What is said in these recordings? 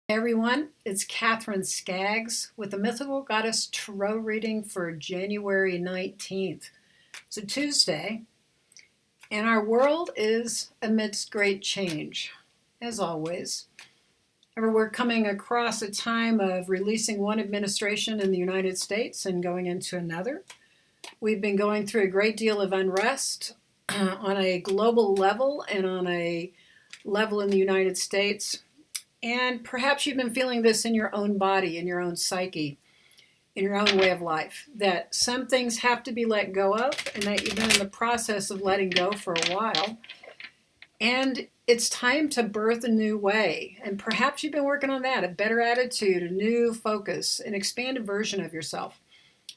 Everyone, it's Katherine Skaggs with the Mythical Goddess Tarot reading for January 19th. It's a Tuesday, and our world is amidst great change, as always. We're coming across a time of releasing one administration in the United States and going into another. We've been going through a great deal of unrest on a global level and on a level in the United States. And perhaps you've been feeling this in your own body, in your own psyche, in your own way of life, that some things have to be let go of and that you've been in the process of letting go for a while. And it's time to birth a new way. And perhaps you've been working on that, a better attitude, a new focus, an expanded version of yourself.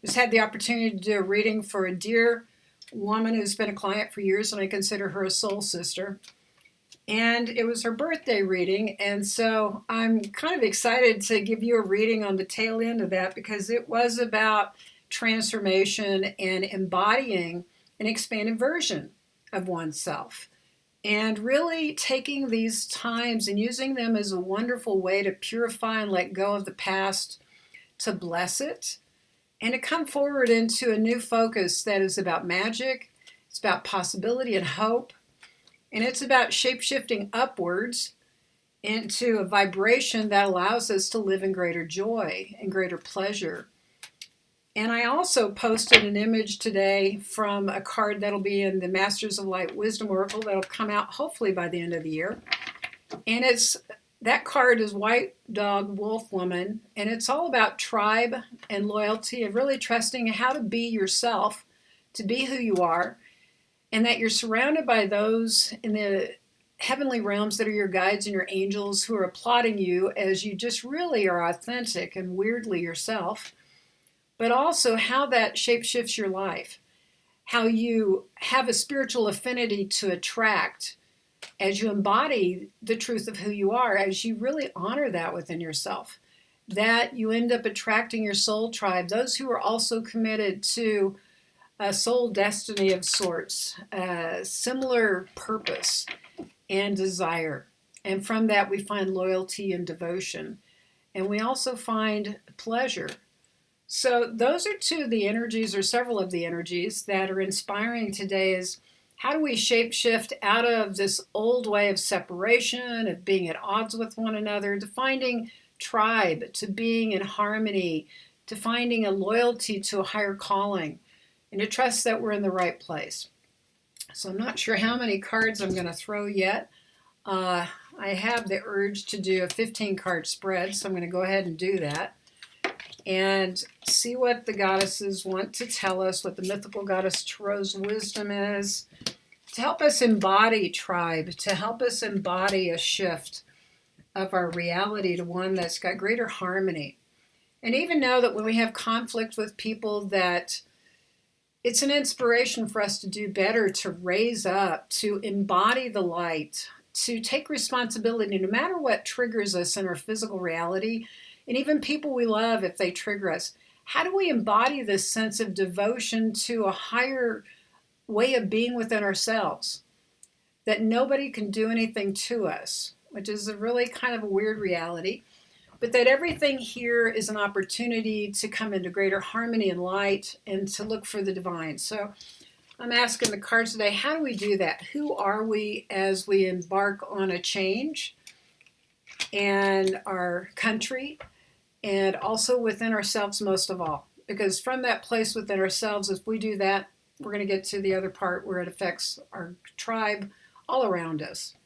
Just had the opportunity to do a reading for a dear woman who's been a client for years, and I consider her a soul sister. And it was her birthday reading, and so I'm kind of excited to give you a reading on the tail end of that because it was about transformation and embodying an expanded version of oneself and really taking these times and using them as a wonderful way to purify and let go of the past, to bless it, and to come forward into a new focus that is about magic, it's about possibility and hope. And it's about shape-shifting upwards into a vibration that allows us to live in greater joy and greater pleasure. And I also posted an image today from a card that'll be in the Masters of Light Wisdom Oracle that'll come out hopefully by the end of the year. And that card is White Dog Wolf Woman, and it's all about tribe and loyalty and really trusting how to be yourself, to be who you are, and that you're surrounded by those in the heavenly realms that are your guides and your angels who are applauding you as you just really are authentic and weirdly yourself, but also how that shapeshifts your life, how you have a spiritual affinity to attract as you embody the truth of who you are, as you really honor that within yourself, that you end up attracting your soul tribe, those who are also committed to a soul destiny of sorts, similar purpose and desire. And from that, we find loyalty and devotion. And we also find pleasure. So those are two of the energies, or several of the energies, that are inspiring today is how do we shapeshift out of this old way of separation, of being at odds with one another, to finding tribe, to being in harmony, to finding a loyalty to a higher calling, and to trust that we're in the right place. So I'm not sure how many cards I'm going to throw yet. I have the urge to do a 15-card spread, so I'm going to go ahead and do that and see what the goddesses want to tell us, what the Mythical Goddess Tarot's wisdom is, to help us embody tribe, to help us embody a shift of our reality to one that's got greater harmony. And even know that when we have conflict with people, that it's an inspiration for us to do better, to raise up, to embody the light, to take responsibility no matter what triggers us in our physical reality, and even people we love if they trigger us. How do we embody this sense of devotion to a higher way of being within ourselves, that nobody can do anything to us, which is a really kind of a weird reality, but that everything here is an opportunity to come into greater harmony and light and to look for the divine. So I'm asking the cards today, how do we do that? Who are we as we embark on a change and our country, and also within ourselves most of all? Because from that place within ourselves, if we do that, we're going to get to the other part where it affects our tribe all around us.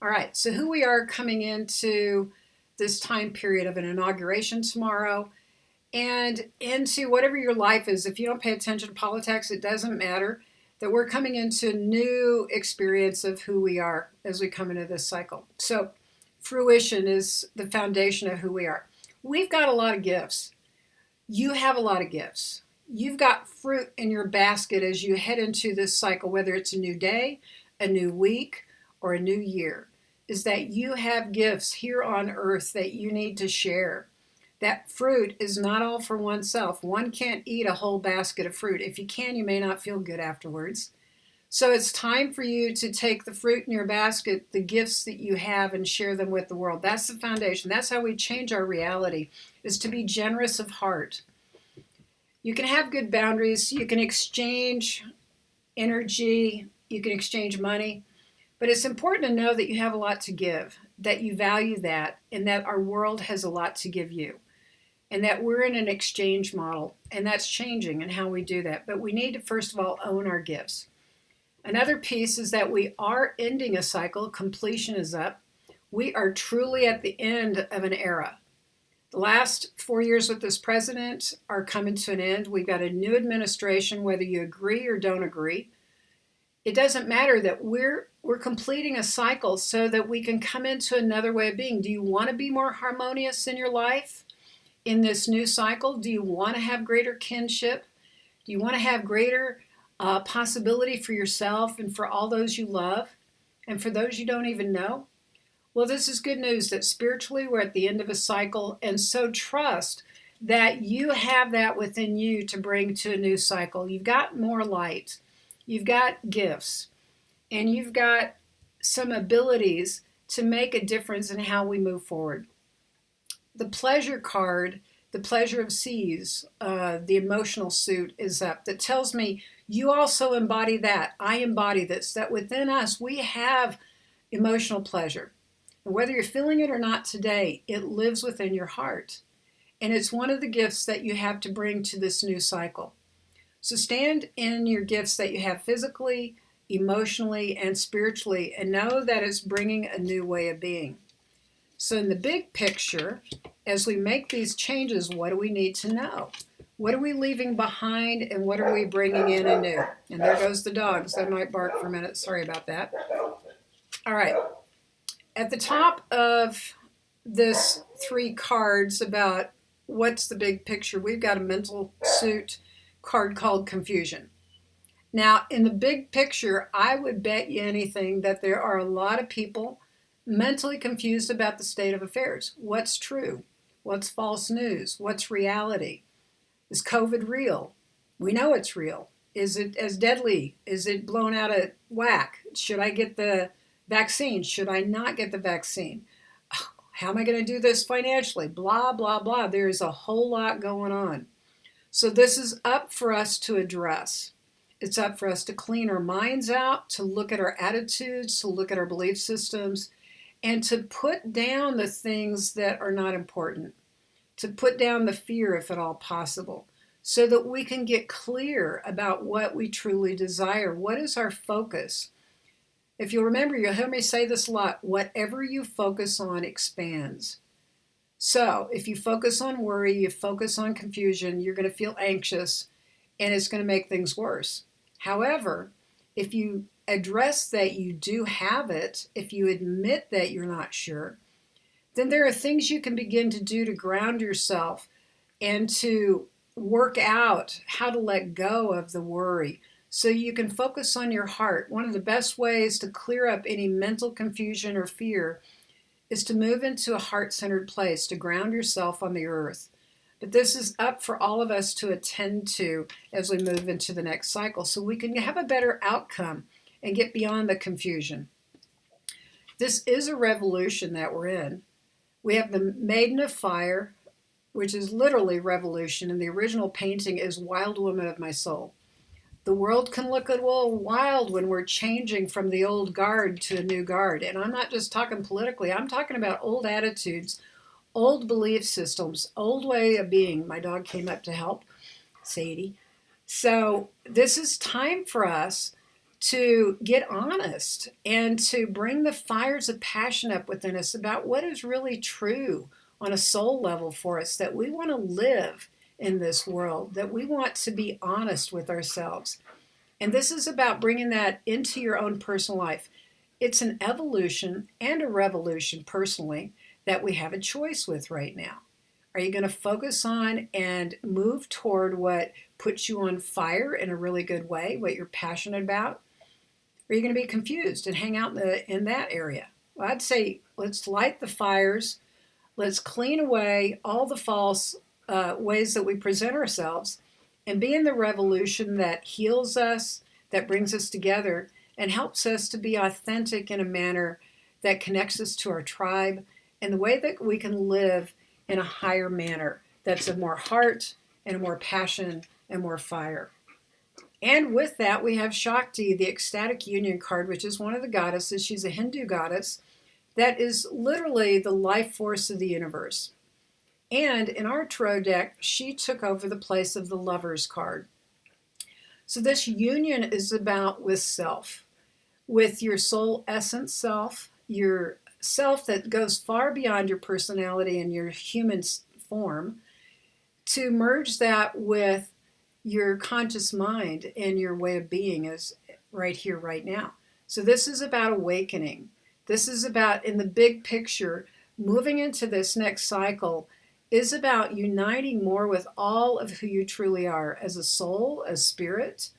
All right, so who we are coming into this time period of an inauguration tomorrow and into whatever your life is. If you don't pay attention to politics, it doesn't matter, that we're coming into a new experience of who we are as we come into this cycle. So fruition is the foundation of who we are. We've got a lot of gifts. You have a lot of gifts. You've got fruit in your basket as you head into this cycle, whether it's a new day, a new week, or a new year, is that you have gifts here on earth that you need to share. That fruit is not all for oneself. One can't eat a whole basket of fruit. If you can, you may not feel good afterwards. So it's time for you to take the fruit in your basket, the gifts that you have, and share them with the world. That's the foundation. That's how we change our reality, is to be generous of heart. You can have good boundaries. You can exchange energy. You can exchange money. But it's important to know that you have a lot to give, that you value that, and that our world has a lot to give you, and that we're in an exchange model, and that's changing in how we do that. But we need to, first of all, own our gifts. Another piece is that we are ending a cycle. Completion is up. We are truly at the end of an era. The last 4 years with this president are coming to an end. We've got a new administration, whether you agree or don't agree. It doesn't matter that we're completing a cycle so that we can come into another way of being. Do you want to be more harmonious in your life in this new cycle? Do you want to have greater kinship? Do you want to have greater possibility for yourself and for all those you love and for those you don't even know? Well, this is good news that spiritually we're at the end of a cycle, and so trust that you have that within you to bring to a new cycle. You've got more light, you've got gifts, and you've got some abilities to make a difference in how we move forward. The pleasure card, the pleasure of seas, the emotional suit is up. That tells me you also embody that. I embody this, that within us we have emotional pleasure. And whether you're feeling it or not today, it lives within your heart. And it's one of the gifts that you have to bring to this new cycle. So stand in your gifts that you have physically, emotionally, and spiritually, and know that it's bringing a new way of being. So in the big picture, as we make these changes, what do we need to know? What are we leaving behind, and what are we bringing in anew? And there goes the dogs. They might bark for a minute. Sorry about that. All right. At the top of this 3 cards about what's the big picture, we've got a mental suit card called confusion. Now, in the big picture, I would bet you anything that there are a lot of people mentally confused about the state of affairs. What's true? What's false news? What's reality? Is COVID real? We know it's real. Is it as deadly? Is it blown out of whack? Should I get the vaccine? Should I not get the vaccine? How am I going to do this financially? Blah, blah, blah. There's a whole lot going on. So this is up for us to address. It's up for us to clean our minds out, to look at our attitudes, to look at our belief systems, and to put down the things that are not important, to put down the fear if at all possible, so that we can get clear about what we truly desire. What is our focus? If you'll remember, you'll hear me say this a lot, whatever you focus on expands. So if you focus on worry, you focus on confusion, you're going to feel anxious, and it's going to make things worse. However, if you address that you do have it, if you admit that you're not sure, then there are things you can begin to do to ground yourself and to work out how to let go of the worry so you can focus on your heart. One of the best ways to clear up any mental confusion or fear is to move into a heart-centered place, to ground yourself on the earth. But this is up for all of us to attend to as we move into the next cycle so we can have a better outcome and get beyond the confusion. This is a revolution that we're in. We have the Maiden of Fire, which is literally revolution, and the original painting is Wild Woman of My Soul. The world can look a little wild when we're changing from the old guard to a new guard. And I'm not just talking politically, I'm talking about old attitudes, old belief systems, old way of being. My dog came up to help, Sadie. So this is time for us to get honest and to bring the fires of passion up within us about what is really true on a soul level for us, that we want to live in this world, that we want to be honest with ourselves. And this is about bringing that into your own personal life. It's an evolution and a revolution personally that we have a choice with right now. Are you going to focus on and move toward what puts you on fire in a really good way, what you're passionate about? Or are you going to be confused and hang out in that area? Well, I'd say let's light the fires. Let's clean away all the false ways that we present ourselves and be in the revolution that heals us, that brings us together and helps us to be authentic in a manner that connects us to our tribe and the way that we can live in a higher manner that's of more heart and a more passion and more fire. And with that, we have Shakti, the ecstatic union card, which is one of the goddesses. She's a Hindu goddess that is literally the life force of the universe. And in our tarot deck, she took over the place of the Lovers card. So this union is about with self, with your soul essence self, your self that goes far beyond your personality and your human form, to merge that with your conscious mind and your way of being is right here, right now. So this is about awakening. This is about, in the big picture, moving into this next cycle is about uniting more with all of who you truly are as a soul, a spirit,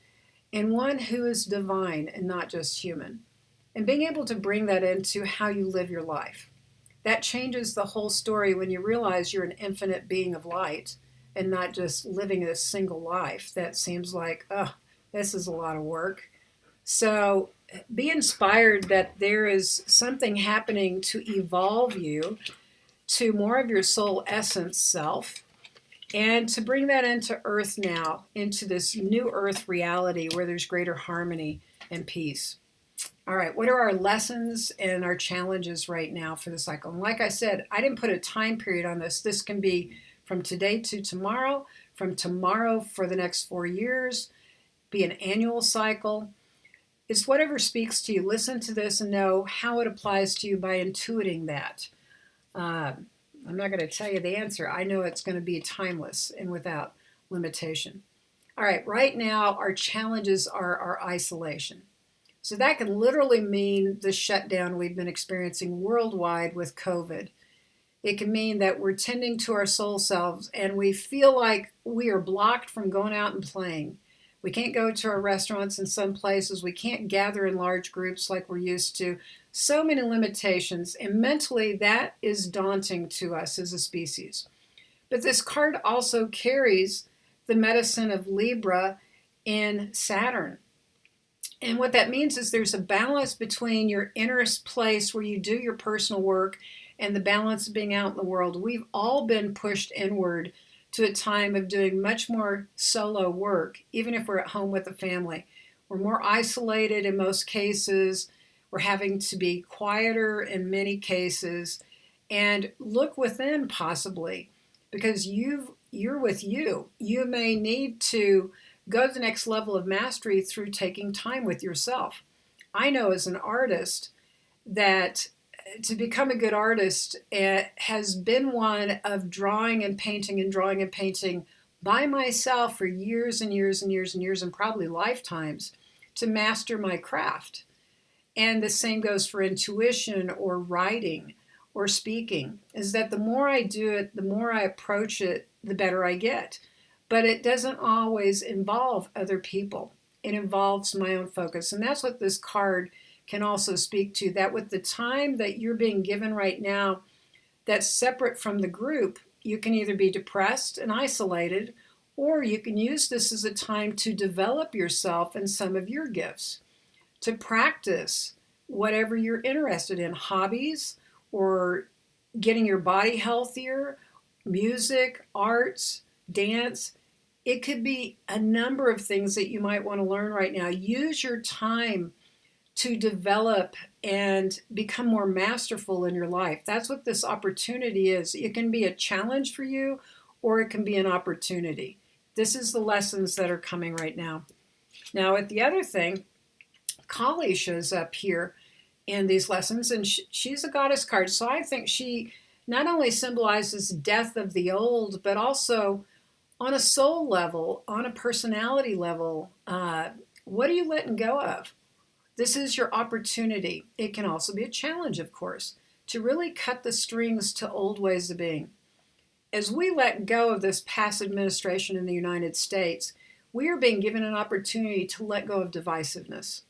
and one who is divine and not just human. And being able to bring that into how you live your life. That changes the whole story when you realize you're an infinite being of light and not just living a single life that seems like, oh, this is a lot of work. So be inspired that there is something happening to evolve you to more of your soul essence self and to bring that into earth now, into this new earth reality where there's greater harmony and peace. All right, what are our lessons and our challenges right now for the cycle? And like I said, I didn't put a time period on this. This can be from today to tomorrow, from tomorrow for the next 4 years, be an annual cycle. It's whatever speaks to you. Listen to this and know how it applies to you by intuiting that. I'm not going to tell you the answer. I know it's going to be timeless and without limitation. All right, right now our challenges are our isolation. So that can literally mean the shutdown we've been experiencing worldwide with COVID. It can mean that we're tending to our soul selves and we feel like we are blocked from going out and playing. We can't go to our restaurants in some places. We can't gather in large groups like we're used to. So many limitations. And mentally, that is daunting to us as a species. But this card also carries the medicine of Libra in Saturn. And what that means is there's a balance between your inner place where you do your personal work and the balance of being out in the world. We've all been pushed inward to a time of doing much more solo work, even if we're at home with a family. We're more isolated in most cases. We're having to be quieter in many cases and look within possibly because you're with you. You may need to go to the next level of mastery through taking time with yourself. I know as an artist that to become a good artist has been one of drawing and painting by myself for years and years and years and years and probably lifetimes to master my craft. And the same goes for intuition or writing or speaking, is that the more I do it, the more I approach it, the better I get. But it doesn't always involve other people. It involves my own focus. And that's what this card can also speak to, that with the time that you're being given right now that's separate from the group, you can either be depressed and isolated, or you can use this as a time to develop yourself and some of your gifts, to practice whatever you're interested in, hobbies or getting your body healthier, music, arts, dance. It could be a number of things that you might want to learn right now. Use your time to develop and become more masterful in your life. That's what this opportunity is. It can be a challenge for you or it can be an opportunity. This is the lessons that are coming right now. Now, at the other thing, Kali shows up here in these lessons, and she's a goddess card. So I think she not only symbolizes death of the old, but also on a soul level, on a personality level, what are you letting go of? This is your opportunity. It can also be a challenge, of course, to really cut the strings to old ways of being. As we let go of this past administration in the United States, we are being given an opportunity to let go of divisiveness.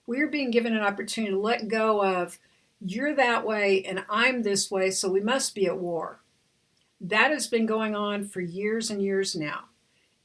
We are being given an opportunity to let go of, you're that way and I'm this way, so we must be at war. That has been going on for years and years now.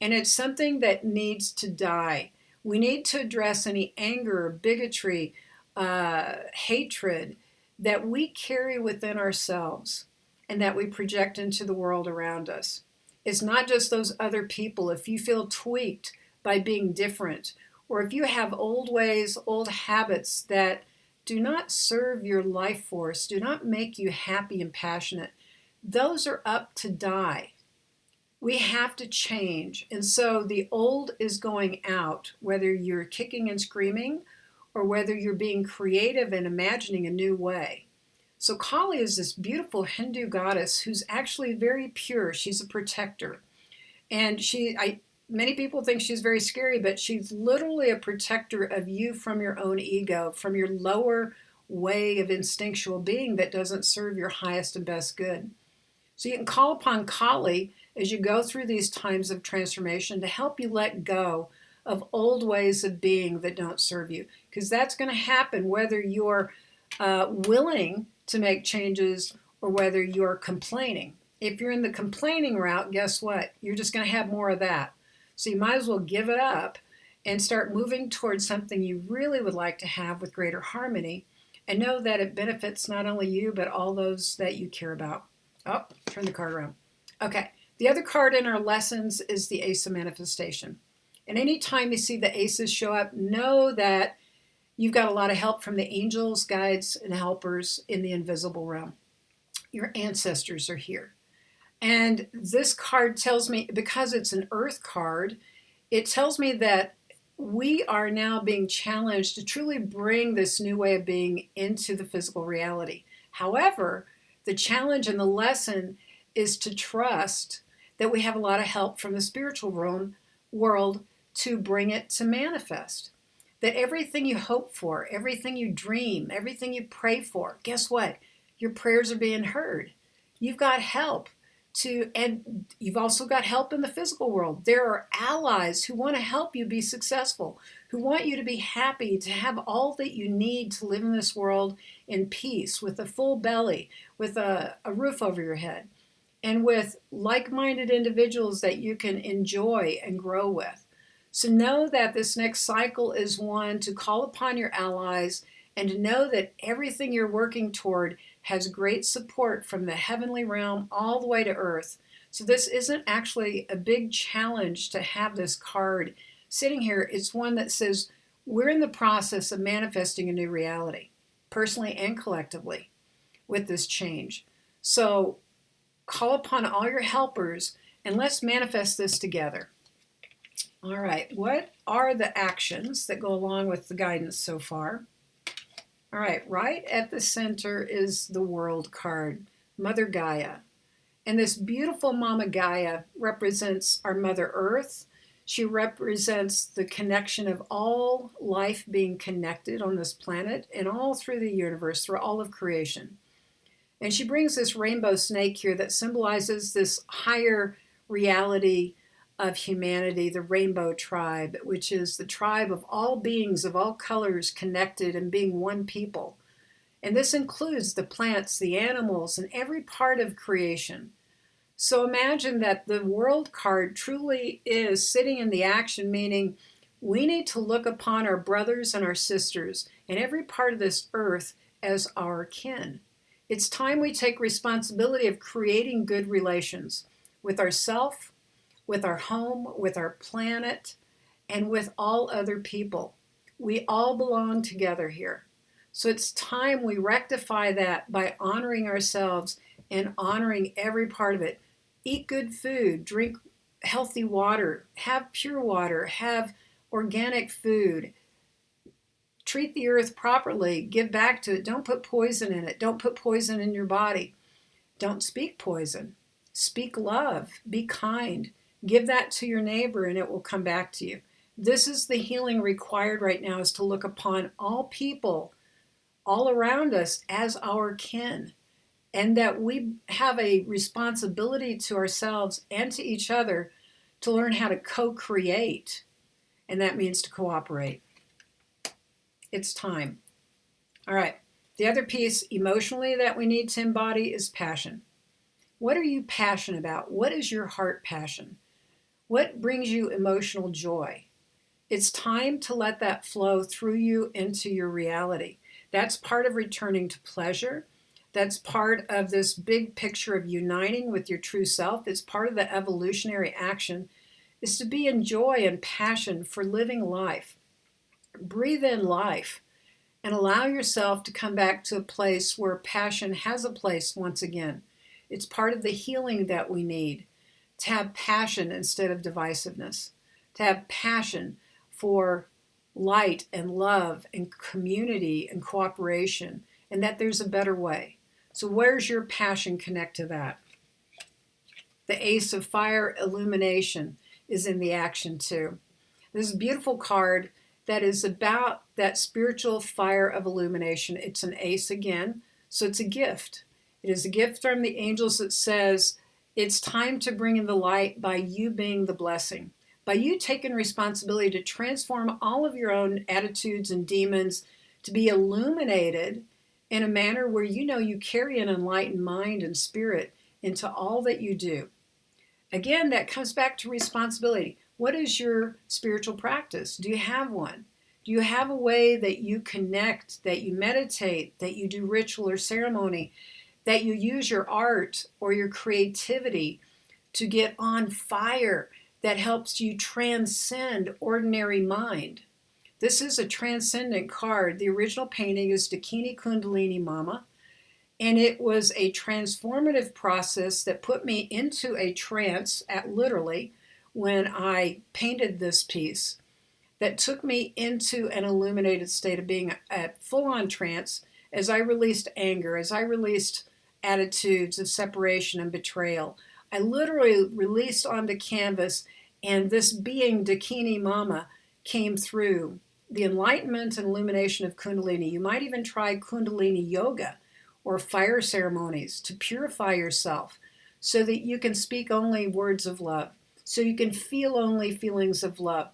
And it's something that needs to die. We need to address any anger, bigotry, hatred that we carry within ourselves and that we project into the world around us. It's not just those other people. If you feel tweaked by being different, or if you have old ways, old habits that do not serve your life force, do not make you happy and passionate, those are up to die. We have to change. And so the old is going out, whether you're kicking and screaming or whether you're being creative and imagining a new way. So Kali is this beautiful Hindu goddess who's actually very pure. She's a protector. And many people think she's very scary, but she's literally a protector of you from your own ego, from your lower way of instinctual being that doesn't serve your highest and best good. So you can call upon Kali as you go through these times of transformation to help you let go of old ways of being that don't serve you. Because that's going to happen whether you're willing to make changes or whether you're complaining. If you're in the complaining route, guess what? You're just going to have more of that. So you might as well give it up and start moving towards something you really would like to have with greater harmony, and know that it benefits not only you, but all those that you care about. Oh, turn the card around. Okay, the other card in our lessons is the Ace of Manifestation. And anytime you see the aces show up, know that you've got a lot of help from the angels, guides, and helpers in the invisible realm. Your ancestors are here. And this card tells me, because it's an earth card, it tells me that we are now being challenged to truly bring this new way of being into the physical reality. However, the challenge and the lesson is to trust that we have a lot of help from the spiritual world to bring it to manifest. That everything you hope for, everything you dream, everything you pray for, guess what? Your prayers are being heard. You've got help and you've also got help in the physical world. There are allies who want to help you be successful, who want you to be happy, to have all that you need to live in this world in peace, with a full belly, with a roof over your head, and with like-minded individuals that you can enjoy and grow with. So know that this next cycle is one to call upon your allies and to know that everything you're working toward has great support from the heavenly realm all the way to earth. So this isn't actually a big challenge to have this card sitting here. It's one that says we're in the process of manifesting a new reality, personally and collectively, with this change. So call upon all your helpers and let's manifest this together. All right, what are the actions that go along with the guidance so far? All right at the center is the World card, Mother Gaia. And this beautiful Mama Gaia represents our Mother Earth. She represents the connection of all life being connected on this planet and all through the universe, through all of creation. And she brings this rainbow snake here that symbolizes this higher reality of humanity, the rainbow tribe, which is the tribe of all beings of all colors connected and being one people. And this includes the plants, the animals, and every part of creation. So imagine that the World card truly is sitting in the action, meaning we need to look upon our brothers and our sisters and every part of this earth as our kin. It's time we take responsibility of creating good relations with ourselves, with our home, with our planet, and with all other people. We all belong together here. So it's time we rectify that by honoring ourselves and honoring every part of it. Eat good food, drink healthy water, have pure water, have organic food, treat the earth properly, give back to it. Don't put poison in it. Don't put poison in your body. Don't speak poison. Speak love. Be kind. Give that to your neighbor and it will come back to you. This is the healing required right now, is to look upon all people all around us as our kin, and that we have a responsibility to ourselves and to each other to learn how to co-create, and that means to cooperate. It's time. All right, the other piece emotionally that we need to embody is passion. What are you passionate about? What is your heart passion? What brings you emotional joy? It's time to let that flow through you into your reality. That's part of returning to pleasure. That's part of this big picture of uniting with your true self. It's part of the evolutionary action is to be in joy and passion for living life. Breathe in life and allow yourself to come back to a place where passion has a place once again. It's part of the healing that we need to have passion instead of divisiveness, to have passion for light and love and community and cooperation, and that there's a better way. So, where's your passion connect to that? The Ace of Fire, illumination, is in the action too. This is a beautiful card that is about that spiritual fire of illumination. It's an ace again, so it's a gift. It is a gift from the angels that says it's time to bring in the light by you being the blessing, by you taking responsibility to transform all of your own attitudes and demons to be illuminated in a manner where you know you carry an enlightened mind and spirit into all that you do. Again, that comes back to responsibility. What is your spiritual practice? Do you have one? Do you have a way that you connect, that you meditate, that you do ritual or ceremony, that you use your art or your creativity to get on fire that helps you transcend ordinary mind? This is a transcendent card. The original painting is Dakini Kundalini Mama. And it was a transformative process that put me into a trance, literally, when I painted this piece, that took me into an illuminated state of being a full-on trance as I released anger, as I released attitudes of separation and betrayal. I literally released onto canvas, and this being Dakini Mama came through. The enlightenment and illumination of Kundalini. You might even try Kundalini yoga or fire ceremonies to purify yourself so that you can speak only words of love, so you can feel only feelings of love.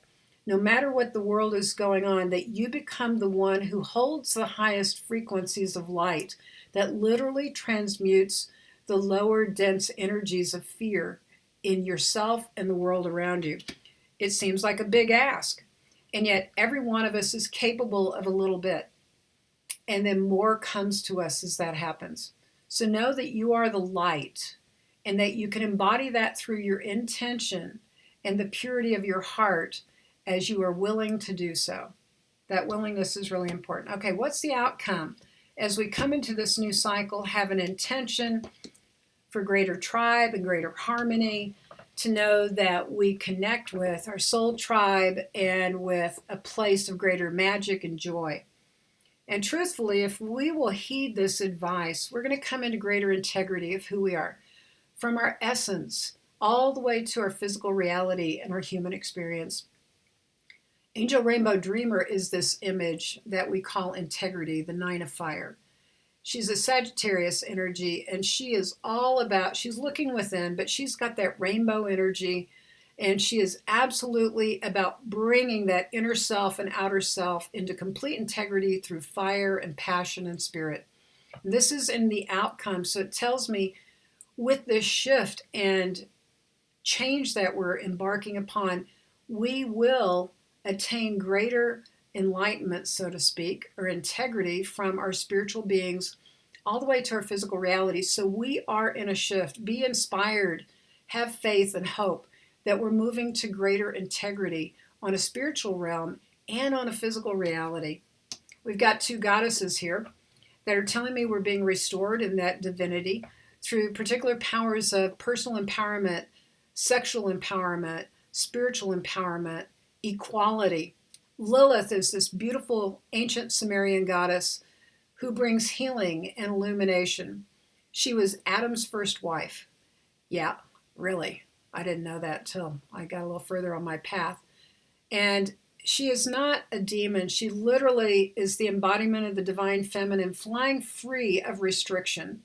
No matter what the world is going on, that you become the one who holds the highest frequencies of light that literally transmutes the lower dense energies of fear in yourself and the world around you. It seems like a big ask, and yet every one of us is capable of a little bit. And then more comes to us as that happens. So know that you are the light and that you can embody that through your intention and the purity of your heart as you are willing to do so. That willingness is really important. Okay, what's the outcome? As we come into this new cycle, have an intention for greater tribe and greater harmony, to know that we connect with our soul tribe and with a place of greater magic and joy. And truthfully, if we will heed this advice, we're going to come into greater integrity of who we are, from our essence all the way to our physical reality and our human experience. Angel Rainbow Dreamer is this image that we call integrity, the Nine of Fire. She's a Sagittarius energy, and she is all about, she's looking within, but she's got that rainbow energy. And she is absolutely about bringing that inner self and outer self into complete integrity through fire and passion and spirit. And this is in the outcome. So it tells me with this shift and change that we're embarking upon, we will attain greater enlightenment, so to speak, or integrity from our spiritual beings all the way to our physical reality. So we are in a shift. Be inspired, have faith and hope that we're moving to greater integrity on a spiritual realm and on a physical reality. We've got two goddesses here that are telling me we're being restored in that divinity through particular powers of personal empowerment, sexual empowerment, spiritual empowerment, equality. Lilith is this beautiful ancient Sumerian goddess who brings healing and illumination. She was Adam's first wife. Yeah, really. I didn't know that till I got a little further on my path. And she is not a demon. She literally is the embodiment of the divine feminine, flying free of restriction,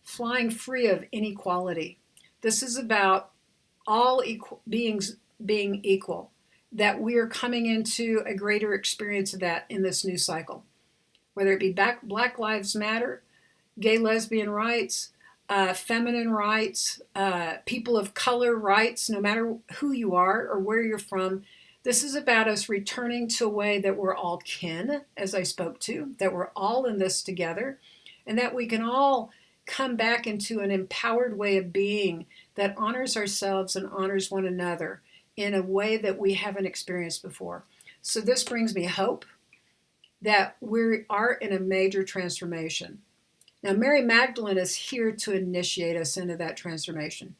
flying free of inequality. This is about all beings being equal, that we are coming into a greater experience of that in this new cycle. Whether it be Black Lives Matter, gay lesbian rights, feminine rights, people of color rights, no matter who you are or where you're from, This is about us returning to a way that we're all kin, as I spoke to, that we're all in this together, and that we can all come back into an empowered way of being that honors ourselves and honors one another in a way that we haven't experienced before. So this brings me hope that we are in a major transformation. Now, Mary Magdalene is here to initiate us into that transformation.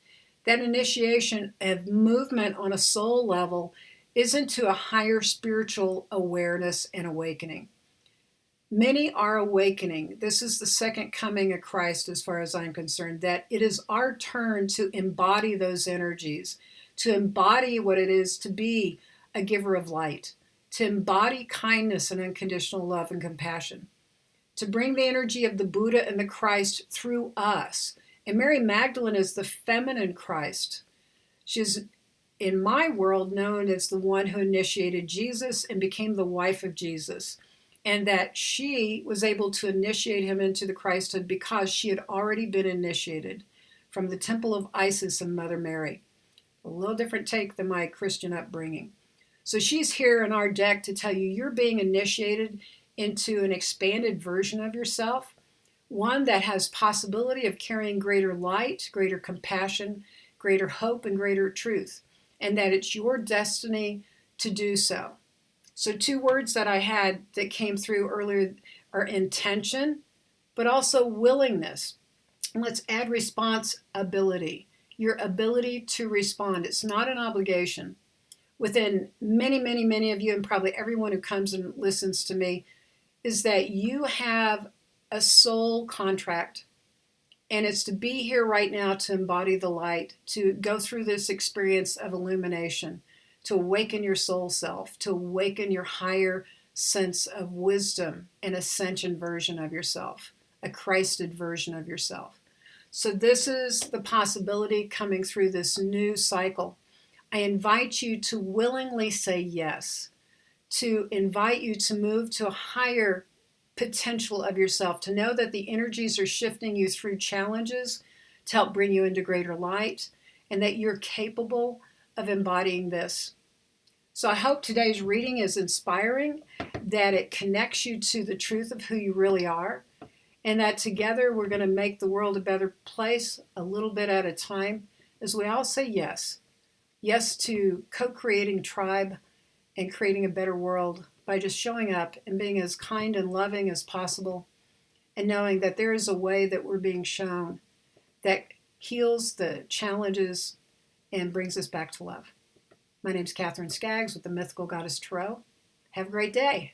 That initiation of movement on a soul level is into a higher spiritual awareness and awakening. Many are awakening. This is the second coming of Christ, as far as I'm concerned, that it is our turn to embody those energies, to embody what it is to be a giver of light, to embody kindness and unconditional love and compassion, to bring the energy of the Buddha and the Christ through us. And Mary Magdalene is the feminine Christ. She's, in my world, known as the one who initiated Jesus and became the wife of Jesus. And that she was able to initiate him into the Christhood because she had already been initiated from the temple of Isis and Mother Mary. A little different take than my Christian upbringing. So she's here in our deck to tell you you're being initiated into an expanded version of yourself, one that has possibility of carrying greater light, greater compassion, greater hope, and greater truth, and that it's your destiny to do so. So 2 words that I had that came through earlier are intention, but also willingness. And let's add responsibility, your ability to respond. It's not an obligation. Within many of you, and probably everyone who comes and listens to me, is that you have a soul contract. And it's to be here right now to embody the light, to go through this experience of illumination, to awaken your soul self, to awaken your higher sense of wisdom and ascension version of yourself, a Christed version of yourself. So this is the possibility coming through this new cycle. I invite you to willingly say yes, to invite you to move to a higher potential of yourself, to know that the energies are shifting you through challenges to help bring you into greater light, and that you're capable of embodying this. So I hope today's reading is inspiring, that it connects you to the truth of who you really are, and that together we're going to make the world a better place a little bit at a time as we all say yes. Yes to co-creating tribe and creating a better world by just showing up and being as kind and loving as possible, and knowing that there is a way that we're being shown that heals the challenges and brings us back to love. My name is Katherine Skaggs with the Mythical Goddess Tarot. Have a great day.